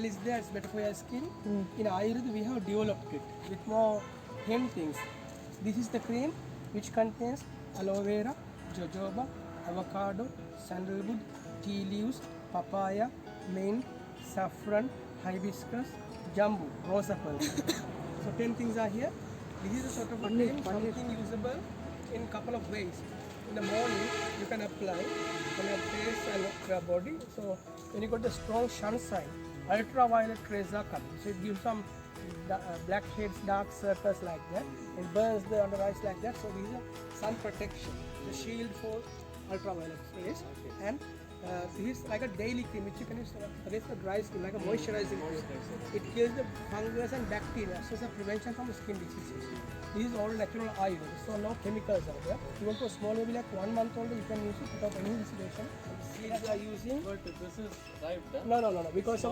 is there, it's better for your skin. In Ayurveda, we have developed it with more hemp things. This is the cream which contains aloe vera, jojoba, avocado, sandalwood, tea leaves, papaya, mint, saffron, hibiscus, jambu, rosa pearl. So 10 things are here. This is a sort of a cream, something usable in couple of ways. In the morning, you can apply on your face and your body. So when you got the strong sunshine, ultraviolet rays are coming. So it gives some blackheads, dark circles like that. It burns the under eyes like that. So this is a sun protection, the shield for ultraviolet rays. And this is like a daily cream which you can use against the dry skin, like a moisturizing cream. It kills the fungus and bacteria, so it's a prevention from skin diseases. This is all natural Ayurveda, so no chemicals out there. Even for small baby like 1 month old, you can use it without any hesitation. Seeds are using. But this is ripe, huh? No. Because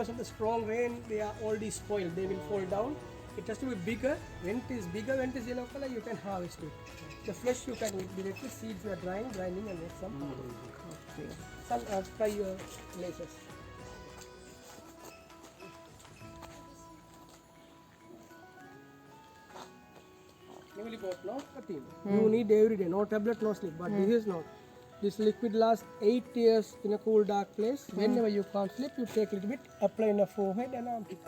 of the strong rain, they are already spoiled. They will fall down. It has to be bigger. When it is bigger, when it is yellow color, you can harvest it. The flesh you can eat directly. Seeds we are grinding and make some powder. Okay. Some try your laces. You need every day, no tablet, no sleep. But this is not. This liquid lasts 8 years in a cool, dark place. Whenever you can't sleep, you take a little bit, apply in the forehead and armpit.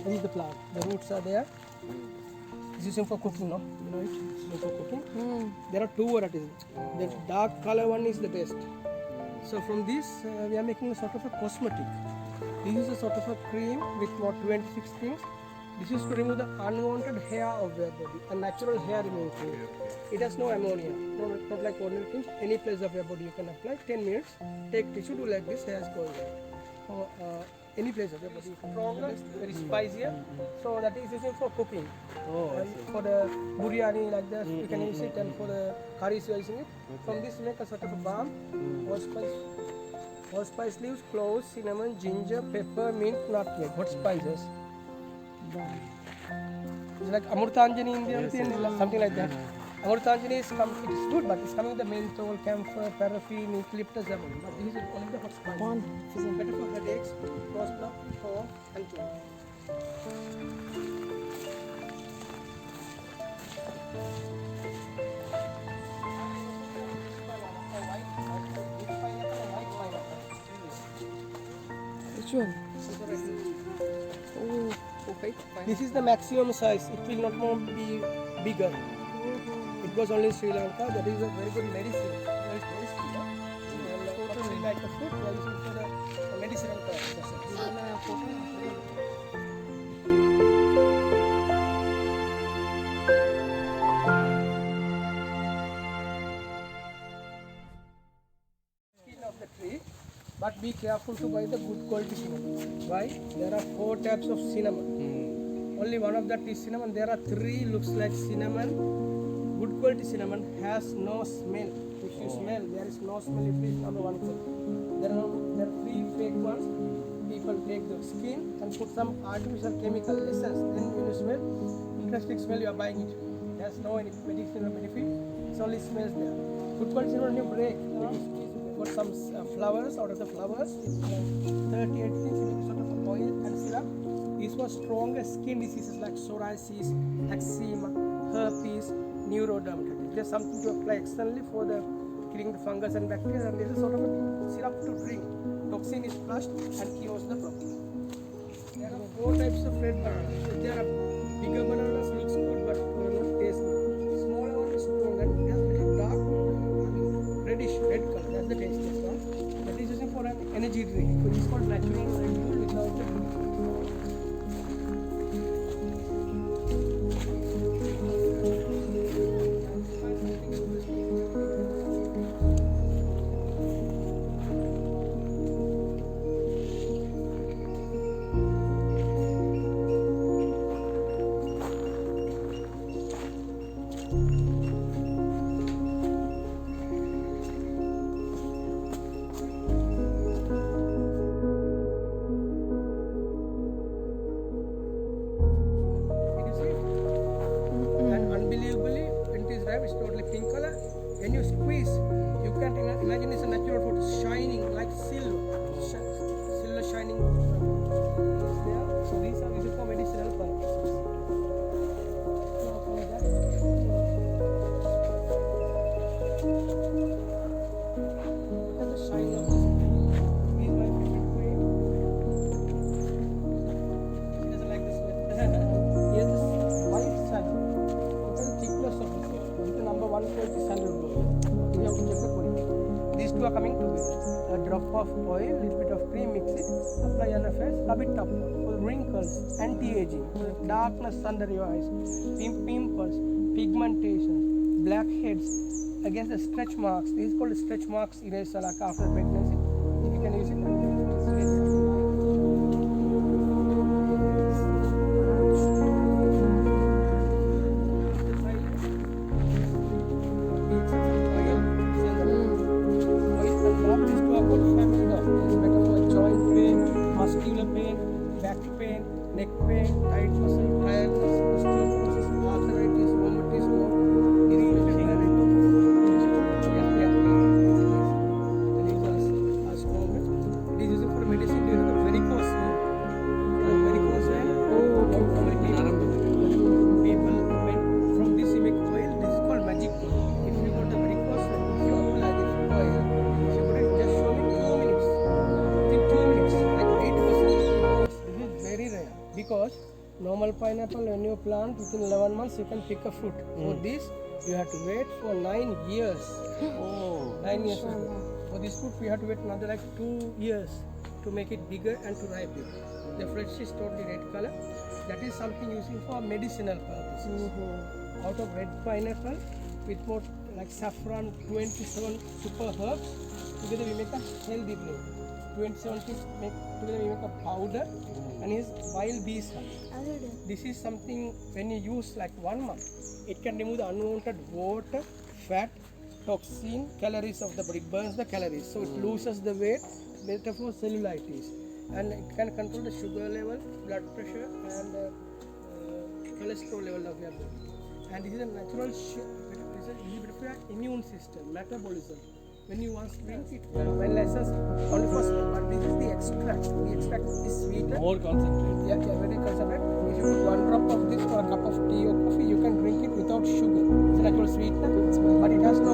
This is the plant. The roots are there. This is used for cooking, no? You know it? This is used for cooking. There are two varieties. The dark color one is the best. So from this, we are making a sort of a cosmetic. This is a sort of a cream with what 26 things. This is to remove the unwanted hair of your body, a natural hair removal cream. It has no ammonia, not like ordinary creams. Any place of your body you can apply. 10 minutes. Take tissue, do like this, hair is going there. Any place of your body. Stronger, very spicier. So that is used for cooking. And for the biryani like that, you can use it, and for the curries you are using it. From this you make a sort of a balm. Hot spice leaves, cloves, cinnamon, ginger, pepper, mint, nutmeg. Hot spices. It's like Amurtanjani in India, something like that. Amurtanjani is it's good, but it's coming with the menthol, camphor, paraffin, eucalyptus, lemon. But this is only the hot spice. This is better for headaches, nose block, cough, and cold. Which one? Oh, okay. This is the maximum size. It will not more be bigger. It was only in Sri Lanka. That is a very good medicine. It's tasty. Totally like a fruit. We are using for the medicinal purposes. Of the tree, but be careful to buy the good quality cinnamon. Why? There are 4 types of cinnamon. Only one of that is cinnamon. There are 3 looks like cinnamon. Good quality cinnamon has no smell. If you smell, there is no smell. It is number 1 thing. There are 3 fake ones. People take the skin and put some artificial chemical essence. Then when you smell, interesting smell, you are buying it. It has no any medicinal benefit. It only smells there. Good quality cinnamon you break. Got some flowers. Out of the flowers, it's 38 things. It is sort of oil and syrup. This one for stronger skin diseases like psoriasis, eczema, herpes, neurodermatitis. There's something to apply externally for the killing the fungus and bacteria, and this is sort of a syrup to drink. Toxin is flushed and cures the problem. There are 4 types of red bananas. There are bigger bananas, looks good but not taste good. Smaller one is strong and it has little dark, reddish red color. That's the tastiest one. That is using for an energy drink. It is called natural red bull without the sugar. It's totally pink color. When you squeeze, you can imagine it's a natural fruit shining like silver, silver shining. Yeah. So these are for medicinal purposes. Look at the shine of this cream. This is my favorite cream. She doesn't like this one. Here's this white sandal. Look at the thickness of this. Number 120 sandalwood. You have to check the quality. These two are coming together. A drop of oil, little bit of cream, mix it, apply on the face, rub it up for wrinkles, anti-aging, for darkness under your eyes, pimples, pigmentation, blackheads, against the stretch marks. This is called stretch marks eraser, like after pregnancy. You can use it. Muscular pain, back pain, neck pain, tight muscle, tiredness, osteoporosis, arthritis, rheumatism, It is used for medicine during the varicose vein. Varicose vein. People from this you make oil. This is called magic oil. If you got the varicose vein, if you apply this oil, if you put it just show me 2 minutes. Within 2 minutes, like 8%. This is very rare because normal pineapple when you plant within 11 months you can pick a fruit. For this you have to wait for 9 years. 9 years. For this fruit we have to wait another like 2 years to make it bigger and to ripen. The flesh is totally red color. That is something using for medicinal purposes. Out of red pineapple with more like saffron, 27 super herbs, together we make a healthy blend. 27 things together we make a powder, and is wild bees honey. This is something when you use like 1 month, it can remove the unwanted water, fat, toxin, calories of the body. It burns the calories, so it loses the weight, better for cellulitis, and it can control the sugar level, blood pressure, and cholesterol level of your body. And this is a natural for your immune system, metabolism. When you once drink it, when lessons only for smell, but this is the extract. The extract is sweeter. More concentrated. Yeah, very concentrated. If you put 1 drop of this or a cup of tea or coffee, you can drink it without sugar. It's a natural sweetener, but it has no